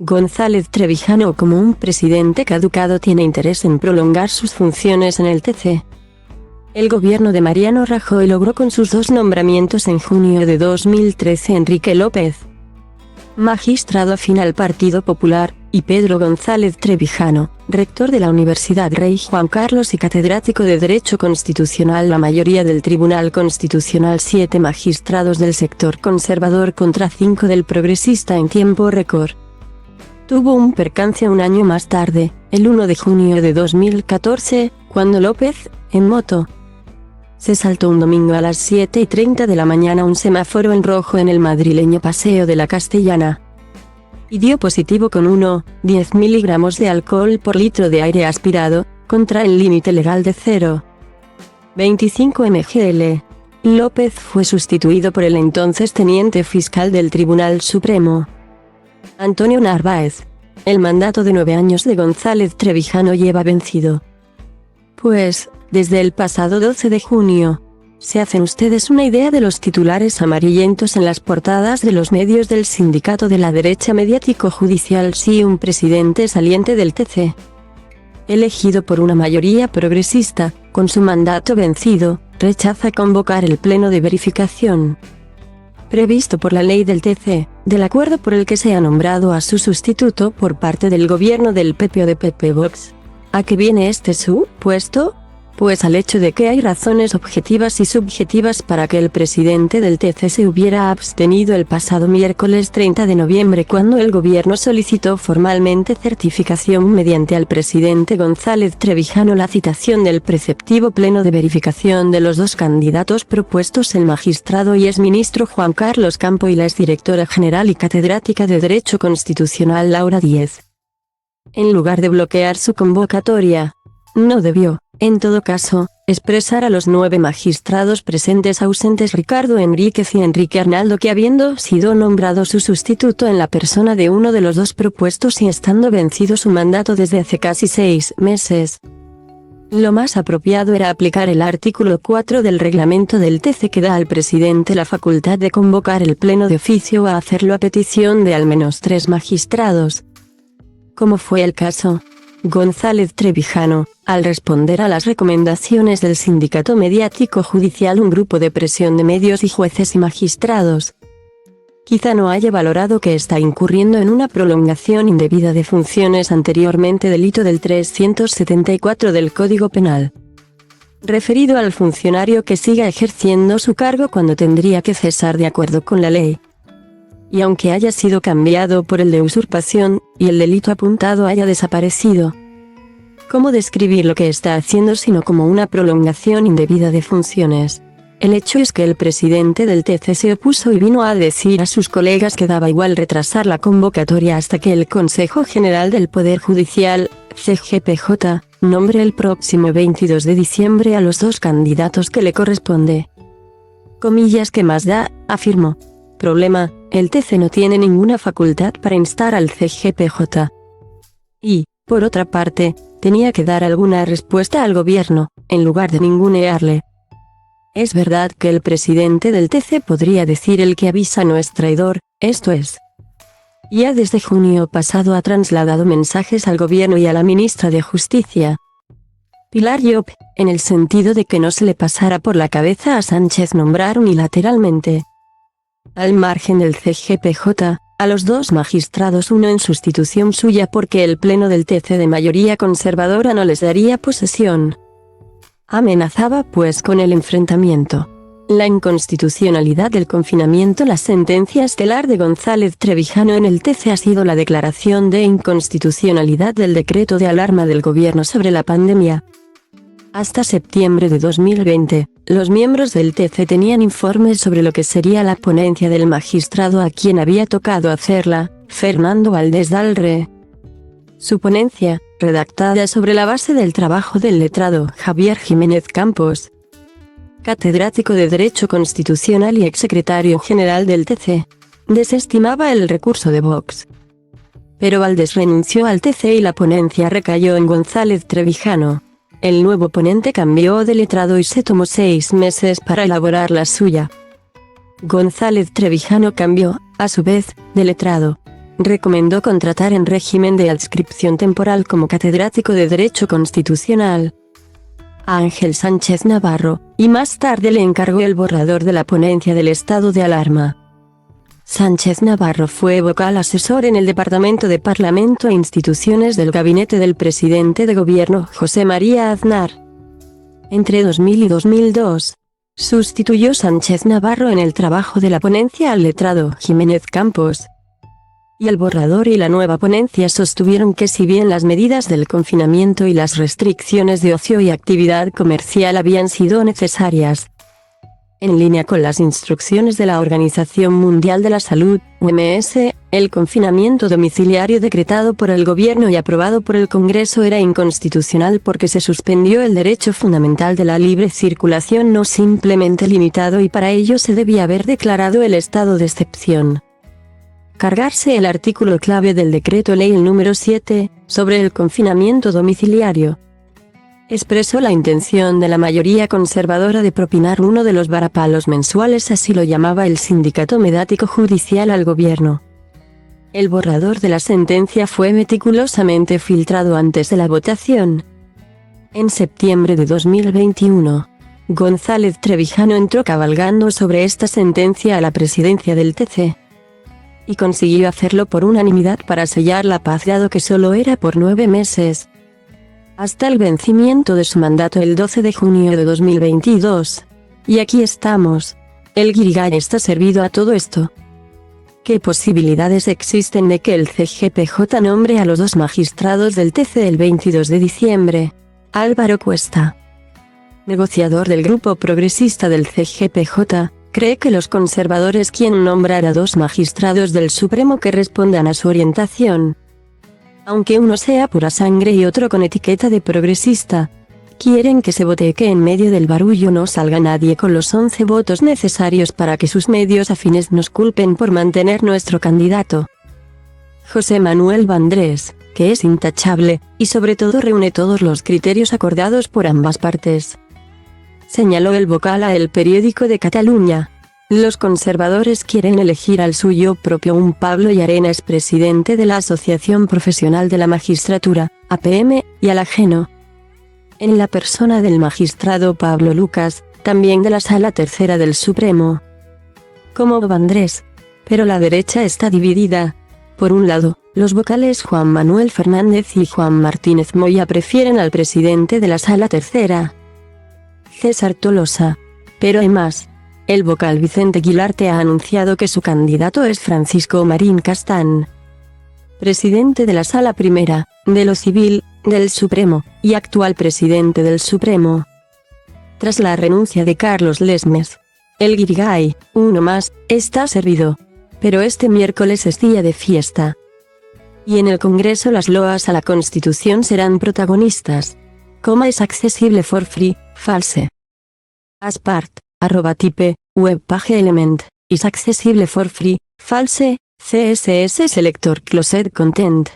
González Trevijano, como un presidente caducado, tiene interés en prolongar sus funciones en el TC. El gobierno de Mariano Rajoy logró con sus dos nombramientos en junio de 2013 Enrique López, magistrado afín al Partido Popular, y Pedro González Trevijano, rector de la Universidad Rey Juan Carlos y catedrático de Derecho Constitucional. La mayoría del Tribunal Constitucional, 7 magistrados del sector conservador contra 5 del progresista en tiempo récord. Tuvo un percance un año más tarde, el 1 de junio de 2014, cuando López, en moto, se saltó un domingo a las 7:30 de la mañana un semáforo en rojo en el madrileño Paseo de la Castellana, y dio positivo con 1,10 miligramos de alcohol por litro de aire aspirado, contra el límite legal de 0,25 mgl. López fue sustituido por el entonces teniente fiscal del Tribunal Supremo, Antonio Narváez. El mandato de 9 años de González Trevijano lleva vencido, pues, desde el pasado 12 de junio, ¿se hacen ustedes una idea de los titulares amarillentos en las portadas de los medios del sindicato de la derecha mediático-judicial? Si un presidente saliente del TC, elegido por una mayoría progresista, con su mandato vencido, rechaza convocar el pleno de verificación previsto por la ley del TC, del acuerdo por el que se ha nombrado a su sustituto por parte del gobierno del PP o de PP Vox. ¿A qué viene este supuesto? Pues al hecho de que hay razones objetivas y subjetivas para que el presidente del TC se hubiera abstenido el pasado miércoles 30 de noviembre, cuando el gobierno solicitó formalmente certificación mediante al presidente González Trevijano la citación del preceptivo pleno de verificación de los dos candidatos propuestos, el magistrado y exministro Juan Carlos Campo y la exdirectora general y catedrática de Derecho Constitucional Laura Díez. En lugar de bloquear su convocatoria, no debió, en todo caso, expresar a los 9 magistrados presentes ausentes Ricardo Enríquez y Enrique Arnaldo que, habiendo sido nombrado su sustituto en la persona de uno de los dos propuestos y estando vencido su mandato desde hace casi 6 meses, lo más apropiado era aplicar el artículo 4 del reglamento del TC, que da al presidente la facultad de convocar el pleno de oficio, a hacerlo a petición de al menos 3 magistrados. Como fue el caso, González Trevijano, al responder a las recomendaciones del sindicato mediático judicial, un grupo de presión de medios y jueces y magistrados, quizá no haya valorado que está incurriendo en una prolongación indebida de funciones, anteriormente delito del 374 del Código Penal, referido al funcionario que siga ejerciendo su cargo cuando tendría que cesar de acuerdo con la ley. Y aunque haya sido cambiado por el de usurpación, y el delito apuntado haya desaparecido, ¿cómo describir lo que está haciendo sino como una prolongación indebida de funciones? El hecho es que el presidente del TC se opuso y vino a decir a sus colegas que daba igual retrasar la convocatoria hasta que el Consejo General del Poder Judicial, CGPJ, nombre el próximo 22 de diciembre a los 2 candidatos que le corresponde. Comillas, ¿qué más da?, afirmó. Problema: el TC no tiene ninguna facultad para instar al CGPJ. Y, por otra parte, tenía que dar alguna respuesta al gobierno, en lugar de ningunearle. Es verdad que el presidente del TC podría decir: el que avisa no es traidor, esto es. Ya desde junio pasado ha trasladado mensajes al gobierno y a la ministra de Justicia, Pilar Llop, en el sentido de que no se le pasara por la cabeza a Sánchez nombrar unilateralmente, al margen del CGPJ, a los 2 magistrados, uno en sustitución suya, porque el pleno del TC de mayoría conservadora no les daría posesión. Amenazaba pues con el enfrentamiento. La inconstitucionalidad del confinamiento. La sentencia estelar de González Trevijano en el TC ha sido la declaración de inconstitucionalidad del decreto de alarma del gobierno sobre la pandemia. Hasta septiembre de 2020, los miembros del TC tenían informes sobre lo que sería la ponencia del magistrado a quien había tocado hacerla, Fernando Valdés Dalre. Su ponencia, redactada sobre la base del trabajo del letrado Javier Jiménez Campos, catedrático de Derecho Constitucional y exsecretario general del TC, desestimaba el recurso de Vox. Pero Valdés renunció al TC y la ponencia recayó en González Trevijano. El nuevo ponente cambió de letrado y se tomó 6 meses para elaborar la suya. González Trevijano cambió, a su vez, de letrado. recomendó contratar en régimen de adscripción temporal como catedrático de Derecho Constitucional a Ángel Sánchez Navarro, y más tarde le encargó el borrador de la ponencia del estado de alarma. Sánchez Navarro fue vocal asesor en el Departamento de Parlamento e Instituciones del gabinete del presidente de gobierno José María Aznar. Entre 2000 y 2002, sustituyó Sánchez Navarro en el trabajo de la ponencia al letrado Jiménez Campos. Y el borrador y la nueva ponencia sostuvieron que si bien las medidas del confinamiento y las restricciones de ocio y actividad comercial habían sido necesarias, en línea con las instrucciones de la Organización Mundial de la Salud, OMS, el confinamiento domiciliario decretado por el gobierno y aprobado por el Congreso era inconstitucional porque se suspendió el derecho fundamental de la libre circulación no simplemente limitado, y para ello se debía haber declarado el estado de excepción. Cargarse el artículo clave del decreto ley número 7, sobre el confinamiento domiciliario, expresó la intención de la mayoría conservadora de propinar uno de los varapalos mensuales, así lo llamaba el sindicato mediático judicial al gobierno. El borrador de la sentencia fue meticulosamente filtrado antes de la votación. En septiembre de 2021, González Trevijano entró cabalgando sobre esta sentencia a la presidencia del TC. Y consiguió hacerlo por unanimidad para sellar la paz, dado que solo era por 9 meses. Hasta el vencimiento de su mandato el 12 de junio de 2022. Y aquí estamos. El guirigay está servido a todo esto. ¿Qué posibilidades existen de que el CGPJ nombre a los 2 magistrados del TC el 22 de diciembre? Álvaro Cuesta, negociador del grupo progresista del CGPJ, cree que los conservadores quieren nombrar a 2 magistrados del Supremo que respondan a su orientación. Aunque uno sea pura sangre y otro con etiqueta de progresista, quieren que se vote y que en medio del barullo no salga nadie con los 11 votos necesarios para que sus medios afines nos culpen por mantener nuestro candidato. José Manuel Vandrés, que es intachable, y sobre todo reúne todos los criterios acordados por ambas partes. Señaló el vocal a El Periódico de Cataluña. Los conservadores quieren elegir al suyo propio. Un Pablo Llarena es presidente de la Asociación Profesional de la Magistratura, APM, y al ajeno, en la persona del magistrado Pablo Lucas, también de la Sala Tercera del Supremo. Como Vandrés. Pero la derecha está dividida. Por un lado, los vocales Juan Manuel Fernández y Juan Martínez Moya prefieren al presidente de la Sala Tercera, César Tolosa. Pero hay más. El vocal Vicente Guilarte ha anunciado que su candidato es Francisco Marín Castán, presidente de la Sala Primera, de lo Civil, del Supremo, y actual presidente del Supremo. Tras la renuncia de Carlos Lesmes, el guirigay, uno más, está servido. Pero este miércoles es día de fiesta. Y en el Congreso las loas a la Constitución serán protagonistas. Es accesible for free, false. As part, @type, webpage element, is accessible for free, false, CSS selector closed content.